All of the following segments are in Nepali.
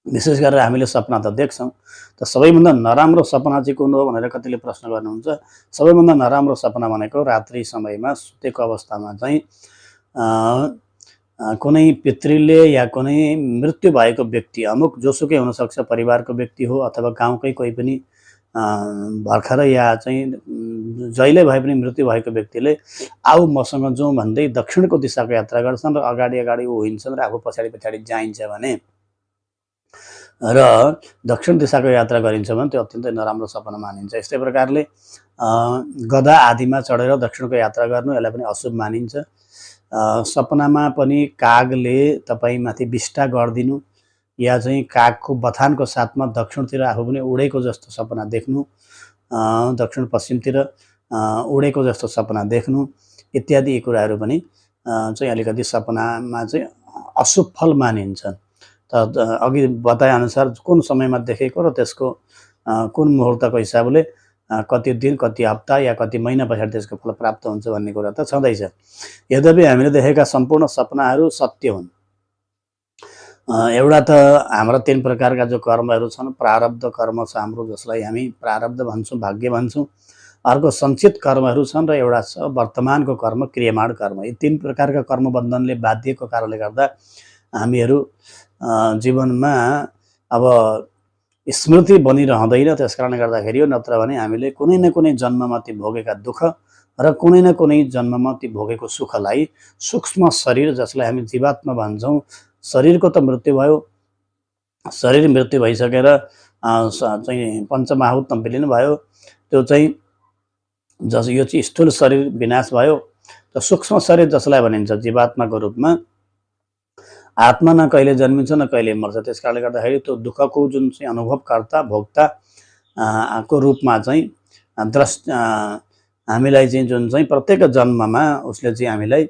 विशेष गरेर हामीले सपना त देख्छौँ, त सबैभन्दा नराम्रो सपना चाहिँ कुन हो भनेर कतिले प्रश्न गर्नुहुन्छ। सबैभन्दा नराम्रो सपना भनेको रात्रि समयमा सुतेको अवस्थामा चाहिँ कुनै पितृले या कुनै मृत्यु भएको व्यक्ति, अमुक जोसुकै हुनसक्छ, परिवारको व्यक्ति हो अथवा गाउँकै कोही पनि भर्खर या चाहिँ जहिले भए पनि मृत्यु भएको व्यक्तिले आऊ मसँग जाउँ भन्दै दक्षिणको दिशाको यात्रा गर्छन् र अगाडि अगाडि ऊ हिँड्छन् र आफू पछाडि पछाडि जाइन्छ भने र दक्षिण दिशाको यात्रा गरिन्छ भने त्यो अत्यन्तै नराम्रो सपना मानिन्छ। यस्तै प्रकारले गधा आदिमा चढेर दक्षिणको यात्रा गर्नु, यसलाई पनि अशुभ मानिन्छ। सपनामा पनि कागले तपाईमाथि विष्टा गरिदिनु या चाहिँ कागको बथानको साथमा दक्षिणतिर आफू पनि उडेको जस्तो सपना देख्नु, दक्षिण पश्चिमतिर उडेको जस्तो सपना देख्नु इत्यादि यी कुराहरू पनि चाहिँ अलिकति सपनामा चाहिँ अशुभ फल मानिन्छन्। त अघि बताएअनुसार कुन समयमा देखेको र त्यसको कुन मुहुर्तको हिसाबले कति दिन, कति हप्ता या कति महिना पछाडि त्यसको फल प्राप्त हुन्छ भन्ने कुरा त छँदैछ। यद्यपि हामीले देखेका सम्पूर्ण सपनाहरू सत्य हुन्। एउटा त हाम्रा 3 प्रकारका जो कर्महरू छन्, प्रारब्ध कर्म छ हाम्रो, जसलाई हामी प्रारब्ध भन्छौँ, भाग्य भन्छौँ। अर्को सञ्चित कर्महरू छन् र एउटा छ वर्तमानको कर्म, क्रियमाण कर्म। यी 3 प्रकारका कर्म बन्धनले बाधिएको कारणले गर्दा हामीहरू जीवनमा अब स्मृति बनिरहँदैन। त्यस कारणले गर्दाखेरि हो, नत्र भने हामीले कुनै न कुनै जन्ममा ती भोगेका दुःख र कुनै न कुनै जन्ममा ती भोगेको सुखलाई सूक्ष्म शरीर, जसलाई हामी जीवात्मा भन्छौँ, शरीरको त मृत्यु भयो, शरीर मृत्यु भइसकेर चाहिँ पञ्चमहाभूत तम्पिलिनु भयो, त्यो चाहिँ यो चाहिँ स्थूल शरीर विनाश भयो। त सूक्ष्म शरीर जसलाई भनिन्छ जीवात्माको रूपमा, आत्मा न कहिले जन्मिन्छ न कहिले मर्छ। त्यस कारणले गर्दाखेरि त्यो दुःखको जुन चाहिँ अनुभवकर्ता, भोक्ता को रूपमा चाहिँ हामीलाई चाहिँ जुन चाहिँ प्रत्येक जन्ममा उसले चाहिँ हामीलाई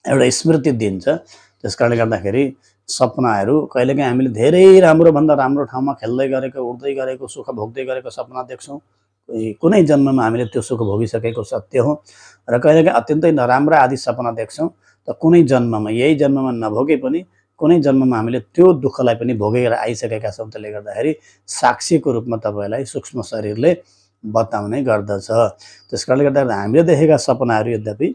एउटा स्मृति दिन्छ। त्यस कारणले गर्दाखेरि सपनाहरू कहिलेकाहीँ हामीले धेरै राम्रोभन्दा राम्रो ठाउँमा खेल्दै गरेको, उड्दै गरेको, सुख भोग्दै गरेको सपना देख्छौँ। कुनै जन्ममा हामीले त्यो सुख भोगिसकेको सत्य हो। र कहिलेकाहीँ अत्यन्तै नराम्रा आदि सपना देख्छौँ। त कुनै जन्ममा, यही जन्ममा नभोगे पनि कुनै जन्ममा हामीले त्यो दुःखलाई पनि भोगेर आइसकेका छौँ। त्यसले गर्दाखेरि साक्षीको रूपमा तपाईँलाई सूक्ष्म शरीरले बताउने गर्दछ। त्यस कारणले गर्दा हामीले देखेका सपनाहरू यद्यपि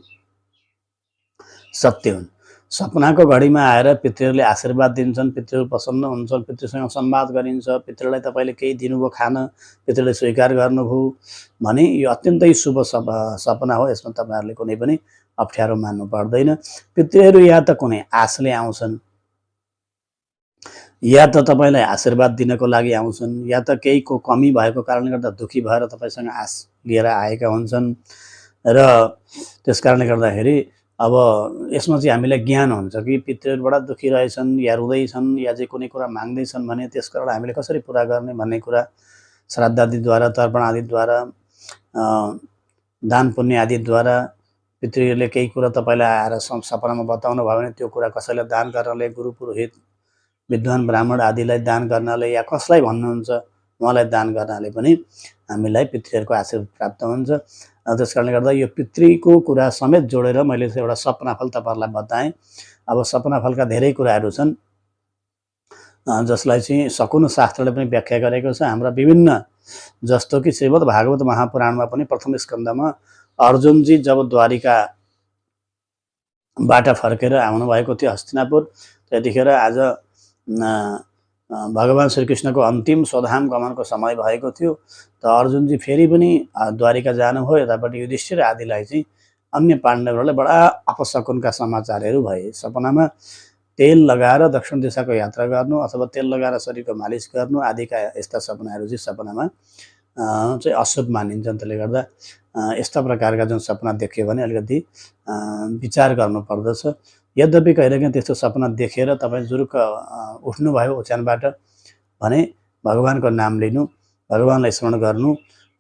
सत्य हुन्। सपनाको घडीमा आएर पितृहरूले आशीर्वाद दिन्छन्, पितृहरू प्रसन्न हुन्छन्, पितृसँग संवाद गरिन्छ, पितृलाई तपाईँले केही दिनुभयो खान, पितृले स्वीकार गर्नुभयो भने यो अत्यन्तै शुभ सपना हो। यसमा तपाईँहरूले कुनै पनि अप्ठ्यारो मान्नु पर्दैन। पितृहरू या त कुनै आशले आउँछन्, या त तपाईँलाई आशीर्वाद दिनको लागि आउँछन्, या त केहीको कमी भएको कारणले गर्दा दुःखी भएर तपाईँसँग आश लिएर आएका हुन्छन्। र त्यस कारणले गर्दाखेरि अब यसमा चाहिँ हामीलाई ज्ञान हुन्छ कि पितृहरू बडा दुःखी रहेछन् या रुँदैछन् या चाहिँ कुनै कुरा माग्दैछन् भने त्यसको एउटा हामीले कसरी पुरा गर्ने भन्ने कुरा श्राद्ध आदिद्वारा, तर्पण आदिद्वारा, दान पुण्य आदिद्वारा पितृहरूले केही कुरा तपाईँलाई आएर सपनामा बताउनु भयो भने त्यो कुरा कसैलाई दान गर्नाले, गुरु पुरोहित, विद्वान ब्राह्मण आदिलाई दान गर्नाले या कसलाई भन्नुहुन्छ उहाँलाई दान गर्नाले पनि हामीलाई पितृहरूको आशीर्वाद प्राप्त हुन्छ। त्यस कारणले गर्दा यो पितृको कुरा समेत जोडेर मैले एउटा सपनाफल तपाईँहरूलाई बताएँ। अब सपनाफलका धेरै कुराहरू छन् जसलाई चाहिँ शकुन शास्त्रले पनि व्याख्या गरेको छ। हाम्रा विभिन्न, जस्तो कि श्रीमद् भागवत महापुराणमा पनि प्रथम स्कन्धमा अर्जुनजी जब द्वारिकाबाट फर्केर आउनुभएको थियो हस्तिनापुर, त्यतिखेर आज भगवान श्रीकृष्णको अन्तिम स्वधाम गमनको समय भएको थियो। त अर्जुनजी फेरि पनि द्वारिका जानुभयो। यतापट्टि युधिष्ठिर आदिलाई चाहिँ अन्य पाण्डवहरूलाई बडा अपशकुनका समाचारहरू भए। सपनामा तेल लगाएर दक्षिण दिशाको यात्रा गर्नु अथवा तेल लगाएर शरीरको मालिस गर्नु आदिका यस्ता सपनाहरू चाहिँ सपनामा चाहिँ अशुभ मानिन्छन्। त्यसले गर्दा यस्ता प्रकारका जुन सपना देखियो भने अलिकति विचार गर्नुपर्दछ। यद्यपि कहिलेकाहीँ त्यस्तो सपना देखेर तपाईँ जुरुक्क उठ्नुभयो ओछ्यानबाट भने भगवानको नाम लिनु, भगवानलाई स्मरण गर्नु।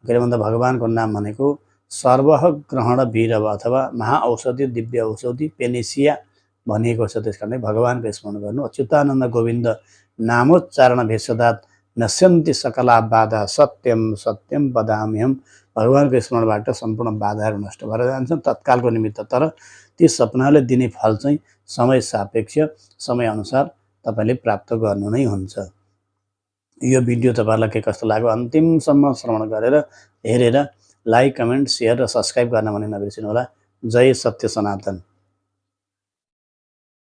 के भन्दा भगवानको नाम भनेको सर्वह ग्रहण वीरव अथवा महाऔषधि, दिव्य औषधि, पेनिसिया भनिएको छ। त्यस कारणले भगवानको स्मरण गर्नु। अच्युतानन्द गोविन्द नामोच्चारण भेषदात नश्यन्ति सकला बाधा सत्यम सत्यम वदाम्यहम्। भगवानको स्मरणबाट सम्पूर्ण बाधाहरू नष्ट भएर जान्छन् तत्कालको निमित्त। तर ती सपनाले दिने फल चाहिँ समय सापेक्ष, समय अनुसार तपाईले प्राप्त गर्नु नै हुन्छ। यो भिडियो तपाईहरुलाई के कस्तो लाग्यो अन्तिमसम्म श्रवण गरेर हेरेर लाइक, कमेन्ट, शेयर र सब्स्क्राइब गर्न भने नबिर्सिनु होला। जय सत्य सनातन।